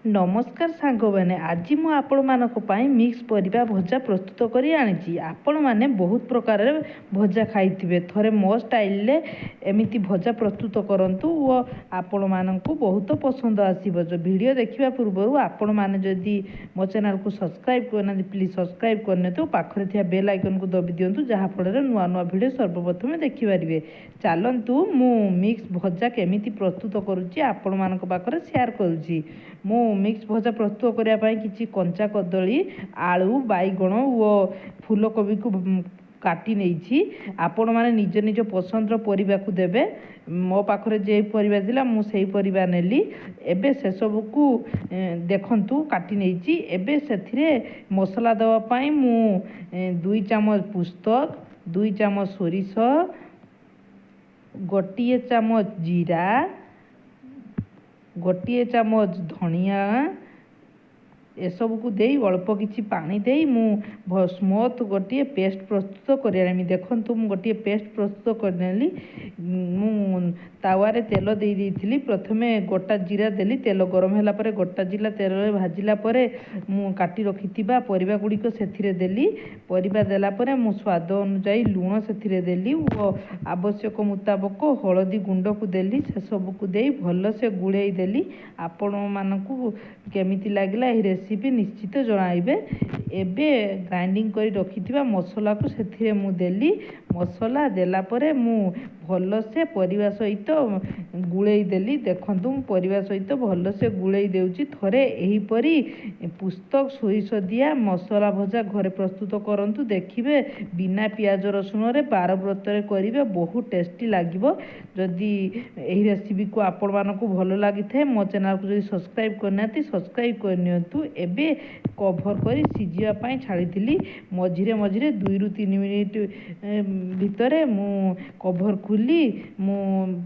नमस्कार सांग मैंने आज मु आपण मानक पई मिक्स परिबा भजा प्रस्तुत करी आनी आपण मैंने बहुत प्रकार भजा खाई थोड़े मो स्टाइल एमती भजा प्रस्तुत करंतु और आपण मानक बहुत पसंद आसो। जो वीडियो देखा पूर्व आपण मैंने जदि मो चैनल को सब्सक्राइब करना प्लीज सब्सक्राइब करने तो पाखरे थिया बेल आइकन को दबी दिंतु जहाँफल नुआ नुआ वीडियो सर्वप्रथम देखिपारे। चलतु मु मिक्स भजा केमी प्रस्तुत करुच्ची आपण मानक पाखरे शेयर करुच्ची। मु मिक्स भजा प्रस्तुत करने किसी कंचा कदली आलू बैगण और फूलकोबी को काटी नहीं आपण मैंने निज निज पसंद परिबा को देबे। मो पाखरे जे परिबा थिला मु सेही परिबा नेली। एबे से सब को देखंतु काटी नहीं एबे सेथिरे मसला देवा पई मु 2 चामच पुस्तक 2 चामच सोरिष गोटे चामच जीरा गोटे चामच धनिया एसबू को दे अल्प किसी पानी दे मु स्मूथ गोटे पेस्ट प्रस्तुत करें। देखु गोटे पेस्ट प्रस्तुत करनेली तावारे तेल दे देइथिली। प्रथमे गोटा जीरा देली तेल गरम होला परे गोटा जीरा तेल भाजिला परे मु काटी रखिथिबा परिबा गुड़िक सेथिरे देली। परिबा देला परे मु स्वाद अनुसार लूण सेथिरे देली और आवश्यक मुताबक हलदी गुंड को देली। से सब को दे भल से गुड़े देली। आपण मानकु केमिति लागिला एही रेसिपी निश्चित जणाइबे। एबे ग्राइंडिंग करी रखिथिबा मसला को सेथिरे मु देली। मसला देला परे मु भल से परिबा सहित गुड़े देली। देखंतु परिबा सहित भल से गुड़े देउची। थरे एही परी पुस्तक सोरिष दिया मसला भजा घरे प्रस्तुत करंतु देखिबे बिना पियाज रसुण रे 12 व्रत रे करिवे बहुत टेस्टी लागिवो। जदि एही रेसिपी को आपण मानकु भल लागि थाए मो चैनल को जदि सब्सक्राइब करनाती सब्सक्राइब करनियंतु। एबे कवर करी सिजिया पई छाड़ीथिली मझिरे मझिरे 2 रु 3 मिनिट भितरे मु कवर खुली मु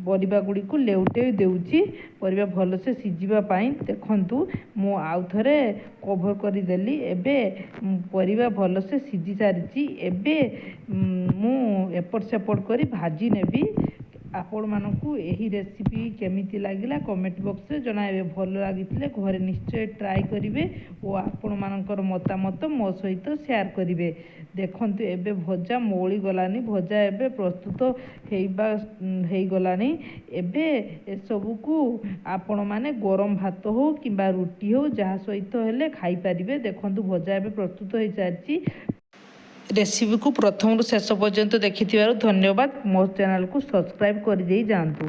परिबा गुड़ी को लेउटे देउची परिबा भल से सिजिबा पई। देखंतु मु आउ थरे कवर करी देली। एबे परिबा भल से सिजी सारिची। एबे मु एपट सेपट करी भाजी नेबी। आपण मानकु एही रेसिपी केमिति लागिला कमेंट बॉक्स रे जणाइबे। भल लागिथिले घरे निश्चय ट्राई करिवे और आपण मानकर मतामत मो सहित शेयर करिवे। देखंतु एबे भजा मोळी गलानी भजा एबे प्रस्तुत हेई गलानी। एबे ए सब को आपण माने गरम भात हो किबा रुटी हो जहा सहित हेले खाई परिवे। देखंतु भजा एबे प्रस्तुत हेई सारची। रेसिपी को प्रथम शेष पर्यंत देखि धन्यवाद। मो चैनल को सब्सक्राइब कर दे जांतु।